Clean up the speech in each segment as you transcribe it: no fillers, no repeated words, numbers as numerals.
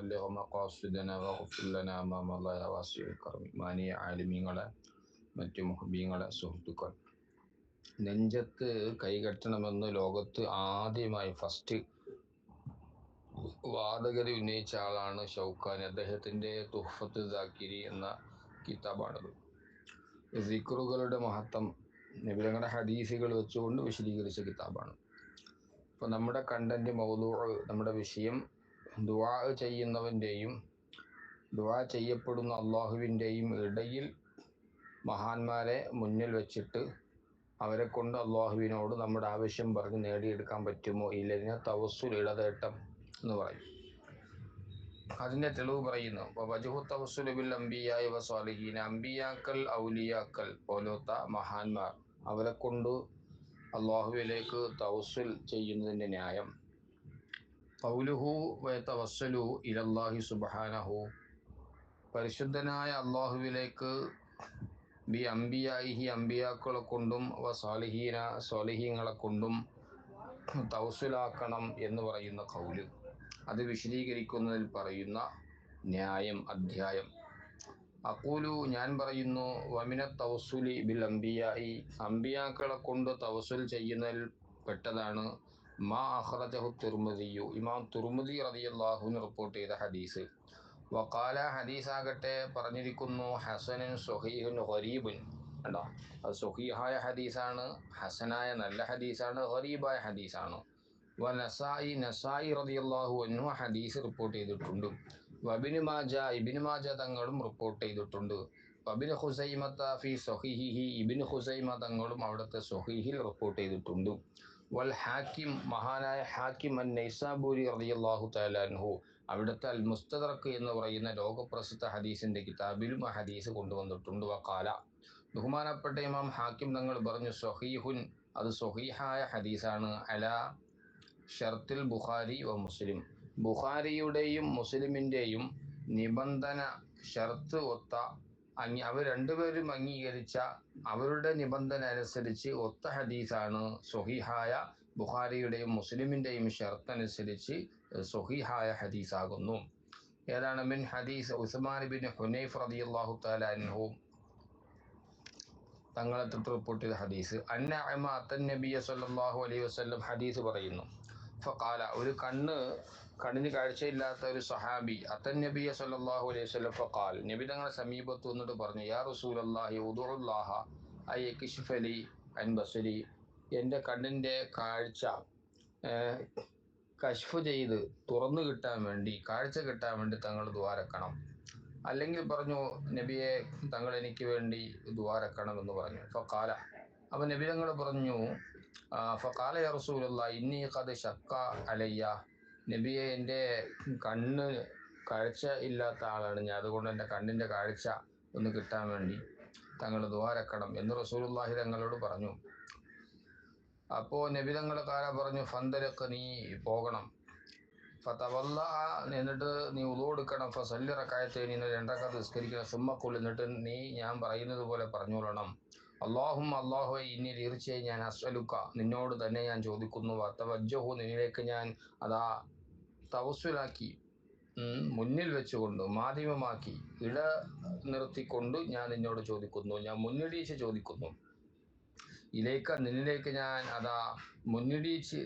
وبلغ مقاصدنا واغفر لنا ما مضى يا واسع الكرم. മാനിയ ആലിമീങ്ങളെ, മറ്റു മുഹബീങ്ങളെ, സുഹൃത്തുക്കൾ, നെഞ്ചത്ത് കൈകെട്ടണമെന്ന് ലോകത്ത് ആദ്യമായി ഫസ്റ്റ് വാദഗതി ഉന്നയിച്ച ആളാണ് ഷൗക്കാനി. അദ്ദേഹത്തിൻ്റെ തുഹ്ഫത്ത് ദാക്കിരി എന്ന കിതാബാണത്. സിക്റുകളുടെ മഹത്വം നബിയുടെ ഹദീസുകൾ വെച്ചുകൊണ്ട് വിശദീകരിച്ച കിതാബാണ്. ഇപ്പോൾ നമ്മുടെ കണ്ടന്റ് മൗദൂഅ്, നമ്മുടെ വിഷയം ദുആ ചെയ്യുന്നവൻ്റെയും ദുആ ചെയ്യപ്പെടുന്ന അള്ളാഹുവിൻ്റെയും ഇടയിൽ മഹാന്മാരെ മുന്നിൽ വെച്ചിട്ട് അവരെ കൊണ്ട് അള്ളാഹുവിനോട് നമ്മുടെ ആവശ്യം പറഞ്ഞ് നേടിയെടുക്കാൻ പറ്റുമോ ഇല്ലതിനെ തവസ്സുൽ, ഇടതേട്ടം എന്ന് പറയും. അതിൻ്റെ തെളിവ് പറയുന്നു. വജ്ഹു തവസ്സുൽ ബിൽ അംബിയാഇ വസ്വാലിഹീൻ, അംബിയാക്കൾ, ഔലിയാക്കൾ പോലത്തെ മഹാന്മാർ, അവരെ കൊണ്ട് അള്ളാഹുവിലേക്ക് തവസ്സുൽ ചെയ്യുന്നതിൻ്റെ ന്യായം. ഖൗലുഹു വയതവസ്സലു ഇലല്ലാഹി സുബ്ഹാനഹു, പരിശുദ്ധനായ അള്ളാഹുവിലേക്ക് ബി അംബിയായിഹി, അംബിയാക്കളെ കൊണ്ടും വസാലിഹീന, സ്വാലിഹീങ്ങളെ കൊണ്ടും തവസ്സുലാക്കണം എന്ന് പറയുന്ന ഖൗല്, അത് വിശദീകരിക്കുന്നതിൽ പറയുന്ന ന്യായം, അധ്യായം. അഖൂലു, ഞാൻ പറയുന്നു, വമിന തവസ്സുലി ബിൽ അംബിയായി, അംബിയാക്കളെ കൊണ്ട് തവസ്സുൽ ചെയ്യുന്നതിൽ പെട്ടതാണ് മാ അഖ്റജഹു തിർമിദിയു, ഇമാം തിർമിദി റളിയല്ലാഹു അൻഹു റിപ്പോർട്ട് ചെയ്ത ഹദീസ്. വഖാല, ഹദീസാകട്ടെ പറഞ്ഞിരിക്കുന്നു, ഹസനുൻ സ്വഹീഹുൻ ഗരീബുൻ. കണ്ടോ, അത് സ്വഹീഹായ ഹദീസാണ്, ഹസനായ നല്ല ഹദീസാണ്, ഗരീബായ ഹദീസാണ്. വ നസായി, നസായി റളിയല്ലാഹു അൻഹു ഹദീസ് റിപ്പോർട്ട് ചെയ്തിട്ടുണ്ട്. വഇബ്നു മാജ, ഇബ്നു മാജ തങ്ങളും റിപ്പോർട്ട് ചെയ്തിട്ടുണ്ട്. വഇബ്നു ഖുസൈമത ഫി സ്വഹീഹിഹി, ഇബ്നു ഖുസൈമ തങ്ങളും അവിടുത്തെ സ്വഹീഹിൽ റിപ്പോർട്ട് ചെയ്തിട്ടുണ്ട്. വൽ ഹാക്കിം, മഹാനായ ഹാക്കിം അൻ നൈസാബൂരി റളിയല്ലാഹു തആല അൻഹു, അവിടുത്തെ അൽ മുസ്തദറക് എന്ന് പറയുന്ന ലോകപ്രസിദ്ധ ഹദീസിന്റെ കിതാബിലും ആ ഹദീസ് കൊണ്ടുവന്നിട്ടുണ്ട്. വഖാല, ബഹുമാനപ്പെട്ട ഇമാം ഹാക്കിം തങ്ങൾ പറഞ്ഞു, സ്വഹീഹുൻ, അത് സ്വഹീഹായ ഹദീസാണ്, അലാ ഷർത്തിൽ ബുഖാരി വ മുസ്ലിം, ബുഖാരിയുടെയും മുസ്ലിമിൻ്റെയും നിബന്ധന, ഷർത്ത് ഒത്ത, അവർ രണ്ടുപേരും അംഗീകരിച്ച അവരുടെ നിബന്ധന അനുസരിച്ച് ഒത്ത ഹദീസാണ് സ്വഹീഹായ, ബുഖാരിയുടെയും മുസ്ലിമിൻ്റെയും ഷർത്ത് അനുസരിച്ച് സ്വഹീഹായ ഹദീസാകുന്നു. ഏതാണ്? മിൻ ഹദീസ് ഉസ്മാൻ ബിൻ ഹുനൈഫ് റളിയല്ലാഹു തആല അൻഹു തങ്ങളെ തൊട്ട് റിപ്പോർട്ട് ചെയ്ത ഹദീസ്. അന്നഅമ അത്തൻ നബിയ സല്ലല്ലാഹു അലൈഹി വസല്ലം, ഹദീസ് പറയുന്നു. ഫഖാല, ഒരു കണ്ണിന് കാഴ്ചയില്ലാത്ത ഒരു സഹാബി അത്തൻ നബിയ സല്ലല്ലാഹു അലൈഹി വസല്ലം ഫഖാൽ, നബി തങ്ങളെ സമീപത്ത് വന്നിട്ട് പറഞ്ഞു, യാ റസൂലല്ലാഹി ഉദുഉല്ലാഹ അൻ യക്ശിഫ ലി അൻ ബസരി, എൻ്റെ കണ്ണിൻ്റെ കാഴ്ച കശ്ഫ് ചെയ്ത് തുറന്നു കിട്ടാൻ വേണ്ടി, കാഴ്ച കിട്ടാൻ വേണ്ടി തങ്ങൾ ദ്വാരക്കണം. അല്ലെങ്കിൽ പറഞ്ഞു, നബിയെ തങ്ങൾ എനിക്ക് വേണ്ടി ദ്വാരക്കണം എന്ന് പറഞ്ഞു. ഫഖാല, അപ്പം നബി തങ്ങൾ പറഞ്ഞു, ഫഖാല യാ റസൂലല്ലാഹ് ഇന്നി ഖദ് ശക്ക അലയ്യ, നബിയെ എൻ്റെ കണ്ണ് കാഴ്ച ഇല്ലാത്ത ആളാണ് ഞാൻ, അതുകൊണ്ട് എൻ്റെ കണ്ണിൻ്റെ കാഴ്ച ഒന്ന് കിട്ടാൻ വേണ്ടി തങ്ങൾ ദ്വാരക്കണം എന്ന് റസൂലുള്ളാഹി തങ്ങളോട് പറഞ്ഞു. അപ്പോൾ നബി തങ്ങൾ കാല പറഞ്ഞു, ഫന്തലക്ക്, നീ പോകണം. ഫതവല്ല, എന്നിട്ട് നീ ഉളൂ എടുക്കണം. ഫസല്ലി റകഅത്തൈനി, രണ്ടറകഅത്ത് നിസ്കരിക്കണം. സുമ്മഖുൽ, എന്നിട്ട് നീ ഞാൻ പറയുന്നത് പോലെ പറഞ്ഞോളണം. അല്ലാഹുമ്മ, അല്ലാഹുവേ, ഇനി തീർച്ചയായും ഞാൻ അസ്അലുക, നിന്നോട് തന്നെ ഞാൻ ചോദിക്കുന്നു. വതവജ്ജഹു, നിന്നിലേക്ക് ഞാൻ അതാ തവസ്സുലാക്കി, മുന്നിൽ വെച്ചുകൊണ്ട്, മാധ്യമമാക്കി, ഇട നിർത്തിക്കൊണ്ട് ഞാൻ നിന്നോട് ചോദിക്കുന്നു, ഞാൻ മുന്നിടിച്ച് ചോദിക്കുന്നു. നിന്നിലേക്ക് ഞാൻ അതാ മുന്നിടിച്ച്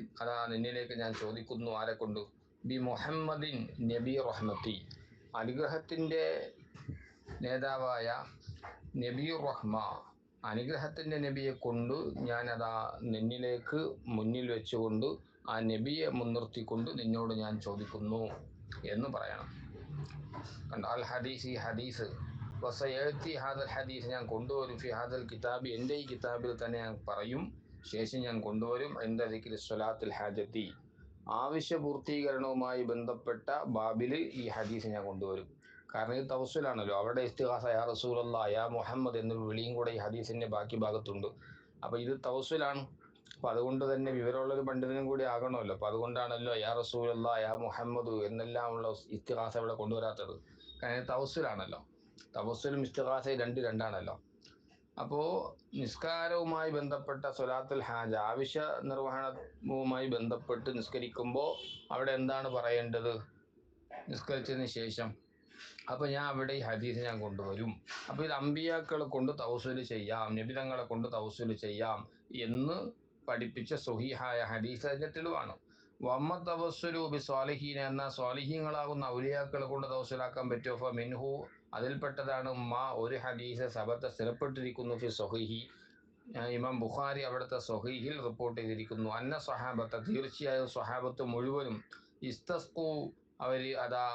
നിന്നിലേക്ക് ഞാൻ ചോദിക്കുന്നു. ആരെ കൊണ്ട്? ബി മുഹമ്മദിൻ നബി റഹ്മത്തി, അനുഗ്രഹത്തിൻ്റെ നേതാവായ നബി റഹ്മ, അനുഗ്രഹത്തിൻ്റെ നബിയെ കൊണ്ട് ഞാൻ അതാ നിന്നിലേക്ക് മുന്നിൽ വെച്ചുകൊണ്ട് ആ നബിയെ മുൻനിർത്തിക്കൊണ്ട് നിന്നോട് ഞാൻ ചോദിക്കുന്നു എന്ന് പറയണം. അൽ ഹദീസ്, ഈ ഹദീസ്, വസയഅതി ഹാദൽ ഹദീസ്, ഞാൻ കൊണ്ടുവരും, ഫി ഹാദൽ കിതാബ്, എൻ്റെ ഈ കിതാബിൽ തന്നെ ഞാൻ പറയും, ശേഷം ഞാൻ കൊണ്ടുവരും, ഇൻദ ദിക്രി സ്വലാത്തുൽ ഹാജത്തി, ആവശ്യപൂർത്തീകരണവുമായി ബന്ധപ്പെട്ട ബാബിൽ ഈ ഹദീസ് ഞാൻ കൊണ്ടുവരും. കാരണം ഇത് തവസ്സുലാണല്ലോ. അവിടെ ഇസ്തിഗാസ, യാ റസൂലല്ലാഹ്, യാ മുഹമ്മദ് എന്നൊരു വിളിയും കൂടെ ഈ ഹദീസിൻ്റെ ബാക്കി ഭാഗത്തുണ്ട്. അപ്പോൾ ഇത് തവസ്സുലാണ്. അപ്പോൾ അതുകൊണ്ട് തന്നെ വിവരമുള്ളൊരു പണ്ഡിതനും കൂടി ആകണമല്ലോ. അപ്പോൾ അതുകൊണ്ടാണല്ലോ യാ റസൂലല്ലാഹ്, യാ മുഹമ്മദ് എന്നെല്ലാമുള്ള ഇസ്തിഗാസ ഇവിടെ കൊണ്ടുവരാത്തത്. കാരണം തവസ്സുലാണല്ലോ. തവസ്സുലും ഇസ്തിഗാസയും രണ്ടാണല്ലോ. അപ്പോൾ നിസ്കാരവുമായി ബന്ധപ്പെട്ട സ്വലാത്തുൽ ഹാജ, ആവശ്യ നിർവഹണവുമായി ബന്ധപ്പെട്ട് നിസ്കരിക്കുമ്പോൾ അവിടെ എന്താണ് പറയേണ്ടത്? നിസ്കരിച്ചതിന് ശേഷം. അപ്പോൾ ഞാൻ അവിടെ ഈ ഹദീസ് ഞാൻ കൊണ്ടുവരും. അപ്പോൾ ഇത് അമ്പിയാക്കളെ കൊണ്ട് തവസ്സുൽ ചെയ്യാം, നബിതങ്ങളെ കൊണ്ട് തവസ്സുൽ ചെയ്യാം എന്ന് പഠിപ്പിച്ച സ്വഹീഹായ ഹദീസ് അതിൻ്റെ തെളിവാണ്. വമ്മ തവസ്സുലു ബി സ്വാലിഹീന, എന്ന സ്വാലിഹീങ്ങളാകുന്ന ഔലിയാക്കളെ കൊണ്ട് തവസ്സുലാക്കാൻ പറ്റുമോ? ഫ മിൻഹു, അതിൽപ്പെട്ടതാണ് മാ, ഒരു ഹദീസ് സബത്ത സ്ഥിരപ്പെട്ടിരിക്കുന്നു ഫി സ്വഹീഹി, ഇമാം ബുഖാരി അവിടുത്തെ സ്വഹീഹിൽ റിപ്പോർട്ട് ചെയ്തിരിക്കുന്നു. അന്ന സ്വഹാബത്ത്, തീർച്ചയായും സ്വഹാബത്ത് മുഴുവനും ഇസ്തസ്കു, അവർ അതാ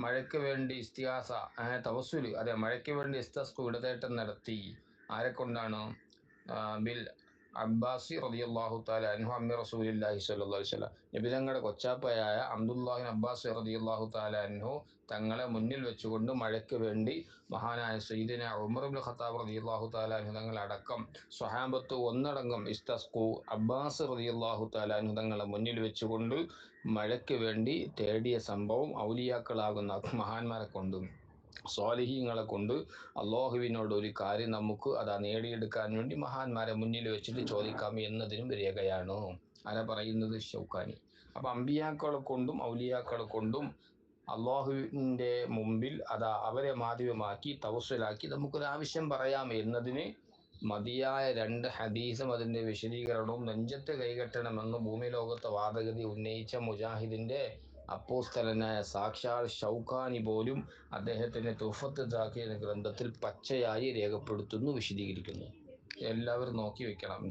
മഴയ്ക്ക് വേണ്ടി ഇസ്തിഹാസ തവസ്സുല്, അതെ മഴയ്ക്ക് വേണ്ടി ഇസ്തസ്കു ഇടതേട്ടം നടത്തി. ആരെ കൊണ്ടാണ്? ബിൽ അബ്ബാസി റളിയല്ലാഹു തആല അൻഹു അമ്മി റസൂലില്ലാഹി സ്വല്ലല്ലാഹു അലൈഹി വസല്ലം, നബിതങ്ങളുടെ കൊച്ചാപ്പയായ അബ്ദുല്ലാഹിൻ അബ്ബാസ് റളിയല്ലാഹു തആല അൻഹു തങ്ങളെ മുന്നിൽ വെച്ചുകൊണ്ട് മഴയ്ക്ക് വേണ്ടി മഹാനായ സയ്യിദുന ഉമർ ഇബ്നുൽ ഖത്താബ് റളിയല്ലാഹു തആല അൻഹു തങ്ങളടക്കം സ്വഹാബത്ത് ഒന്നടങ്കം ഇസ്തസ്കു അബ്ബാസ് റളിയല്ലാഹു തആല അൻഹു തങ്ങളെ മുന്നിൽ വെച്ചുകൊണ്ട് മഴയ്ക്ക് വേണ്ടി തേടിയ സംഭവം ഔലിയാക്കളാകുന്ന മഹാന്മാരെ കൊണ്ടും സ്വാലിഹീങ്ങളെ കൊണ്ട് അള്ളാഹുവിനോട് ഒരു കാര്യം നമുക്ക് അതാ നേടിയെടുക്കാൻ വേണ്ടി മഹാന്മാരെ മുന്നിൽ വെച്ചിട്ട് ചോദിക്കാം എന്നതിനും രേഖയാണ്. ആരാ പറയുന്നത്? ഷൗക്കാനി. അപ്പൊ അമ്പിയാക്കളെ കൊണ്ടും ഔലിയാക്കളെ കൊണ്ടും അള്ളാഹുവിൻ്റെ മുമ്പിൽ അതാ അവരെ മാധ്യമമാക്കി തവസ്സുലാക്കി നമുക്കൊരു ആവശ്യം പറയാം എന്നതിന് മതിയായ 2 ഹദീസും അതിൻ്റെ വിശദീകരണവും നെഞ്ചത്ത് കൈകെട്ടണമെന്ന് ഭൂമി ലോകത്തെ വാദഗതി ഉന്നയിച്ച മുജാഹിദിൻ്റെ അപ്പോസ്തലനായ സാക്ഷാൽ ഷൗക്കാനി പോലും അദ്ദേഹത്തിൻ്റെ തുഫത്ത് ദാഖി എന്ന ഗ്രന്ഥത്തിൽ പച്ചയായി രേഖപ്പെടുത്തുന്നു, വിശദീകരിക്കുന്നു. എല്ലാവരും നോക്കി വെക്കണം.